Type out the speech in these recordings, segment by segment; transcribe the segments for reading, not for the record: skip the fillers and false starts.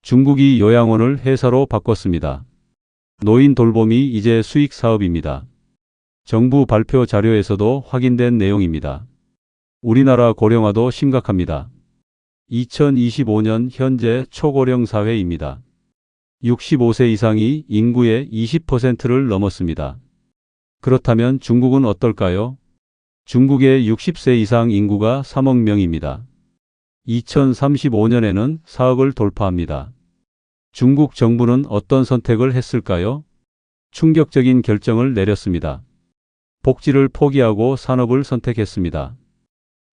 중국이 요양원을 회사로 바꿨습니다. 노인 돌봄이 이제 수익 사업입니다. 정부 발표 자료에서도 확인된 내용입니다. 우리나라 고령화도 심각합니다. 2025년 현재 초고령 사회입니다. 65세 이상이 인구의 20%를 넘었습니다. 그렇다면 중국은 어떨까요? 중국의 60세 이상 인구가 3억 명입니다. 2035년에는 4억을 돌파합니다. 중국 정부는 어떤 선택을 했을까요? 충격적인 결정을 내렸습니다. 복지를 포기하고 산업을 선택했습니다.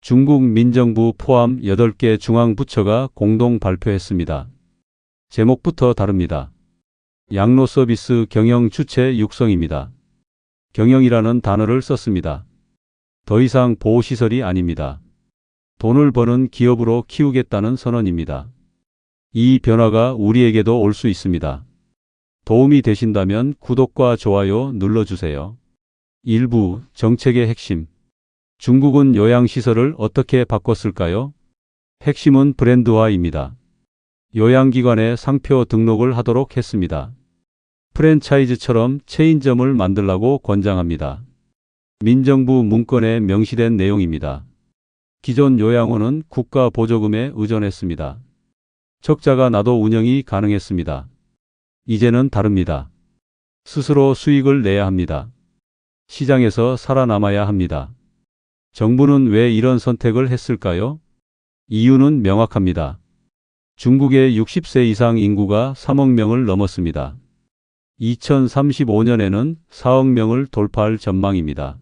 중국 민정부 포함 8개 중앙부처가 공동 발표했습니다. 제목부터 다릅니다. 양로 서비스 경영 주체 육성입니다. 경영이라는 단어를 썼습니다. 더 이상 보호시설이 아닙니다. 돈을 버는 기업으로 키우겠다는 선언입니다. 이 변화가 우리에게도 올 수 있습니다. 도움이 되신다면 구독과 좋아요 눌러주세요. 일부 정책의 핵심. 중국은 요양시설을 어떻게 바꿨을까요? 핵심은 브랜드화입니다. 요양기관에 상표 등록을 하도록 했습니다. 프랜차이즈처럼 체인점을 만들라고 권장합니다. 민정부 문건에 명시된 내용입니다. 기존 요양원은 국가 보조금에 의존했습니다. 적자가 나도 운영이 가능했습니다. 이제는 다릅니다. 스스로 수익을 내야 합니다. 시장에서 살아남아야 합니다. 정부는 왜 이런 선택을 했을까요? 이유는 명확합니다. 중국의 60세 이상 인구가 3억 명을 넘었습니다. 2035년에는 4억 명을 돌파할 전망입니다.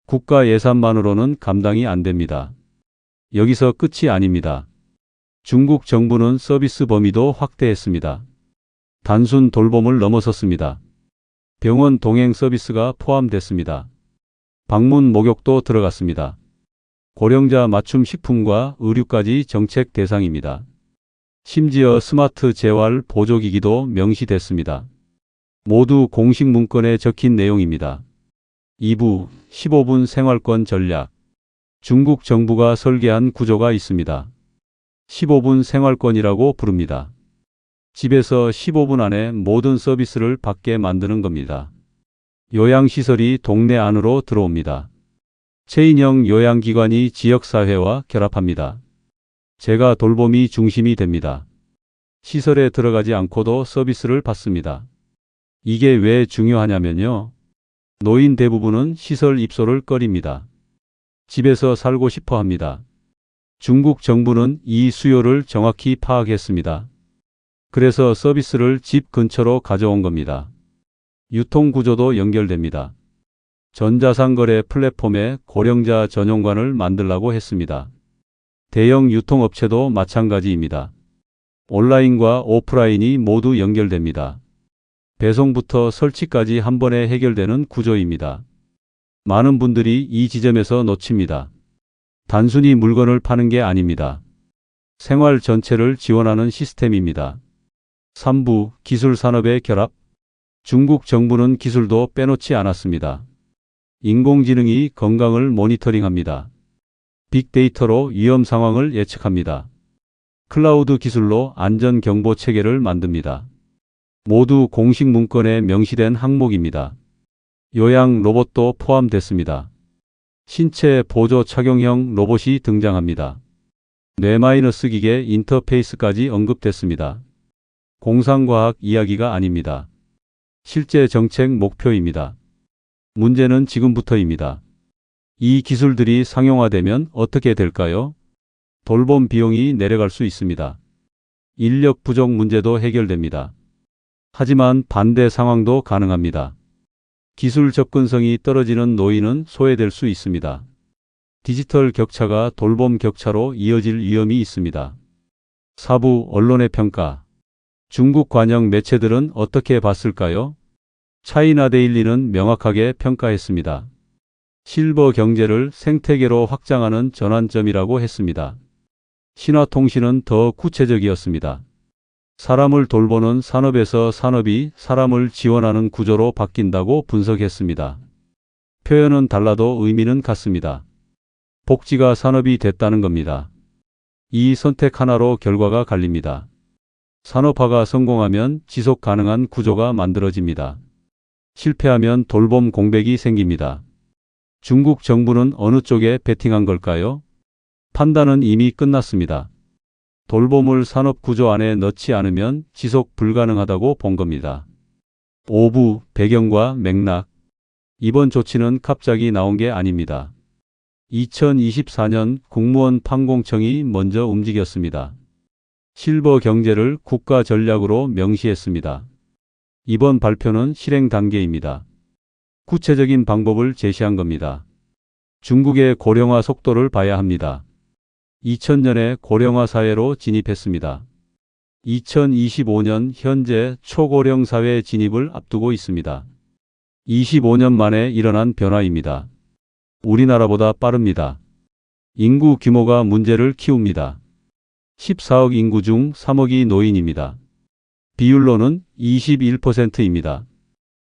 국가 예산만으로는 감당이 안 됩니다. 여기서 끝이 아닙니다. 중국 정부는 서비스 범위도 확대했습니다. 단순 돌봄을 넘어섰습니다. 병원 동행 서비스가 포함됐습니다. 방문 목욕도 들어갔습니다. 고령자 맞춤 식품과 의류까지 정책 대상입니다. 심지어 스마트 재활 보조기기도 명시됐습니다. 모두 공식 문건에 적힌 내용입니다. 2부 15분 생활권 전략. 중국 정부가 설계한 구조가 있습니다. 15분 생활권이라고 부릅니다. 집에서 15분 안에 모든 서비스를 받게 만드는 겁니다. 요양시설이 동네 안으로 들어옵니다. 체인형 요양기관이 지역사회와 결합합니다. 제가 돌봄이 중심이 됩니다. 시설에 들어가지 않고도 서비스를 받습니다. 이게 왜 중요하냐면요. 노인 대부분은 시설 입소를 꺼립니다. 집에서 살고 싶어 합니다. 중국 정부는 이 수요를 정확히 파악했습니다. 그래서 서비스를 집 근처로 가져온 겁니다. 유통구조도 연결됩니다. 전자상거래 플랫폼에 고령자 전용관을 만들라고 했습니다. 대형 유통업체도 마찬가지입니다. 온라인과 오프라인이 모두 연결됩니다. 배송부터 설치까지 한 번에 해결되는 구조입니다. 많은 분들이 이 지점에서 놓칩니다. 단순히 물건을 파는 게 아닙니다. 생활 전체를 지원하는 시스템입니다. 3부 기술 산업의 결합. 중국 정부는 기술도 빼놓지 않았습니다. 인공지능이 건강을 모니터링합니다. 빅데이터로 위험 상황을 예측합니다. 클라우드 기술로 안전 경보 체계를 만듭니다. 모두 공식 문건에 명시된 항목입니다. 요양 로봇도 포함됐습니다. 신체 보조 착용형 로봇이 등장합니다. 뇌- 기계 인터페이스까지 언급됐습니다. 공상과학 이야기가 아닙니다. 실제 정책 목표입니다. 문제는 지금부터입니다. 이 기술들이 상용화되면 어떻게 될까요? 돌봄 비용이 내려갈 수 있습니다. 인력 부족 문제도 해결됩니다. 하지만 반대 상황도 가능합니다. 기술 접근성이 떨어지는 노인은 소외될 수 있습니다. 디지털 격차가 돌봄 격차로 이어질 위험이 있습니다. 4부 언론의 평가. 중국 관영 매체들은 어떻게 봤을까요? 차이나 데일리는 명확하게 평가했습니다. 실버 경제를 생태계로 확장하는 전환점이라고 했습니다. 신화통신은 더 구체적이었습니다. 사람을 돌보는 산업에서 산업이 사람을 지원하는 구조로 바뀐다고 분석했습니다. 표현은 달라도 의미는 같습니다. 복지가 산업이 됐다는 겁니다. 이 선택 하나로 결과가 갈립니다. 산업화가 성공하면 지속 가능한 구조가 만들어집니다. 실패하면 돌봄 공백이 생깁니다. 중국 정부는 어느 쪽에 베팅한 걸까요? 판단은 이미 끝났습니다. 돌봄을 산업 구조 안에 넣지 않으면 지속 불가능하다고 본 겁니다. 5부 배경과 맥락. 이번 조치는 갑자기 나온 게 아닙니다. 2024년 국무원 판공청이 먼저 움직였습니다. 실버 경제를 국가 전략으로 명시했습니다. 이번 발표는 실행 단계입니다. 구체적인 방법을 제시한 겁니다. 중국의 고령화 속도를 봐야 합니다. 2000년에 고령화 사회로 진입했습니다. 2025년 현재 초고령 사회 진입을 앞두고 있습니다. 25년 만에 일어난 변화입니다. 우리나라보다 빠릅니다. 인구 규모가 문제를 키웁니다. 14억 인구 중 3억이 노인입니다. 비율로는 21%입니다.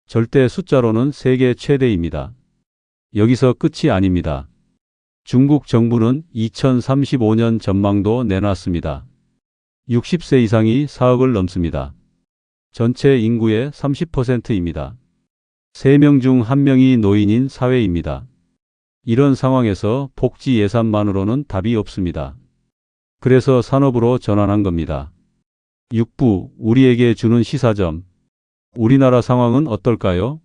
절대 숫자로는 세계 최대입니다. 여기서 끝이 아닙니다. 중국 정부는 2035년 전망도 내놨습니다. 60세 이상이 4억을 넘습니다. 전체 인구의 30%입니다. 3명 중 1명이 노인인 사회입니다. 이런 상황에서 복지 예산만으로는 답이 없습니다. 그래서 산업으로 전환한 겁니다. 6부 우리에게 주는 시사점. 우리나라 상황은 어떨까요?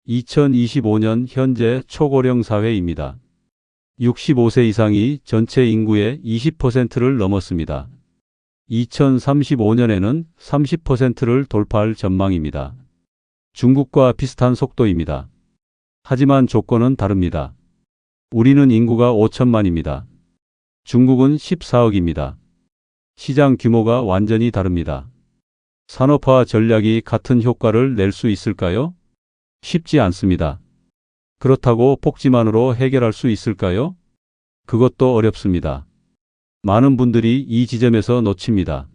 2025년 현재 초고령 사회입니다. 65세 이상이 전체 인구의 20%를 넘었습니다. 2035년에는 30%를 돌파할 전망입니다. 중국과 비슷한 속도입니다. 하지만 조건은 다릅니다. 우리는 인구가 5천만입니다. 중국은 14억입니다. 시장 규모가 완전히 다릅니다. 산업화 전략이 같은 효과를 낼 수 있을까요? 쉽지 않습니다. 그렇다고 복지만으로 해결할 수 있을까요? 그것도 어렵습니다. 많은 분들이 이 지점에서 놓칩니다.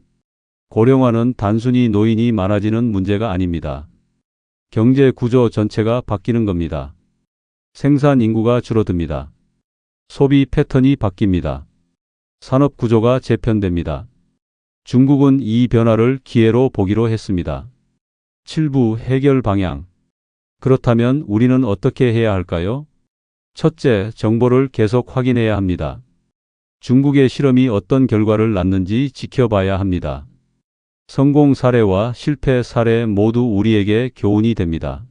고령화는 단순히 노인이 많아지는 문제가 아닙니다. 경제 구조 전체가 바뀌는 겁니다. 생산 인구가 줄어듭니다. 소비 패턴이 바뀝니다. 산업 구조가 재편됩니다. 중국은 이 변화를 기회로 보기로 했습니다. 7부 해결 방향. 그렇다면 우리는 어떻게 해야 할까요? 첫째, 정보를 계속 확인해야 합니다. 중국의 실험이 어떤 결과를 낳는지 지켜봐야 합니다. 성공 사례와 실패 사례 모두 우리에게 교훈이 됩니다.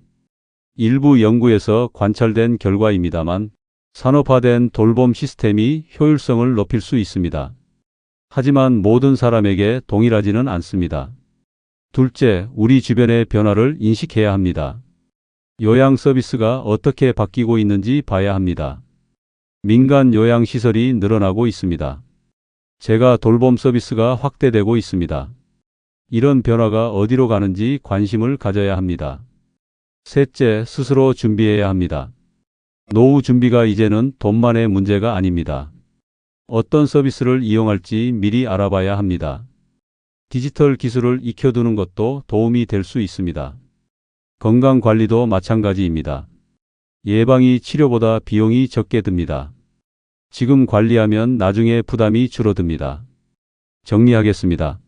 일부 연구에서 관찰된 결과입니다만 산업화된 돌봄 시스템이 효율성을 높일 수 있습니다. 하지만 모든 사람에게 동일하지는 않습니다. 둘째, 우리 주변의 변화를 인식해야 합니다. 요양 서비스가 어떻게 바뀌고 있는지 봐야 합니다. 민간 요양시설이 늘어나고 있습니다. 재가 돌봄 서비스가 확대되고 있습니다. 이런 변화가 어디로 가는지 관심을 가져야 합니다. 셋째, 스스로 준비해야 합니다. 노후 준비가 이제는 돈만의 문제가 아닙니다. 어떤 서비스를 이용할지 미리 알아봐야 합니다. 디지털 기술을 익혀두는 것도 도움이 될 수 있습니다. 건강관리도 마찬가지입니다. 예방이 치료보다 비용이 적게 듭니다. 지금 관리하면 나중에 부담이 줄어듭니다. 정리하겠습니다.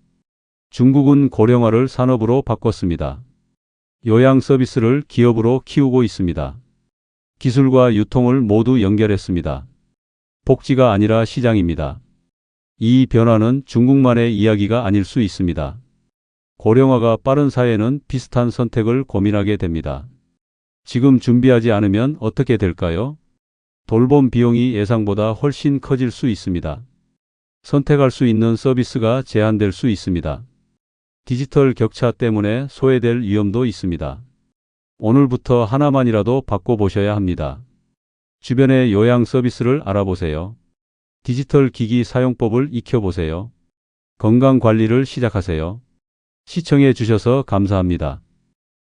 중국은 고령화를 산업으로 바꿨습니다. 요양 서비스를 기업으로 키우고 있습니다. 기술과 유통을 모두 연결했습니다. 복지가 아니라 시장입니다. 이 변화는 중국만의 이야기가 아닐 수 있습니다. 고령화가 빠른 사회는 비슷한 선택을 고민하게 됩니다. 지금 준비하지 않으면 어떻게 될까요? 돌봄 비용이 예상보다 훨씬 커질 수 있습니다. 선택할 수 있는 서비스가 제한될 수 있습니다. 디지털 격차 때문에 소외될 위험도 있습니다. 오늘부터 하나만이라도 바꿔보셔야 합니다. 주변의 요양 서비스를 알아보세요. 디지털 기기 사용법을 익혀보세요. 건강관리를 시작하세요. 시청해 주셔서 감사합니다.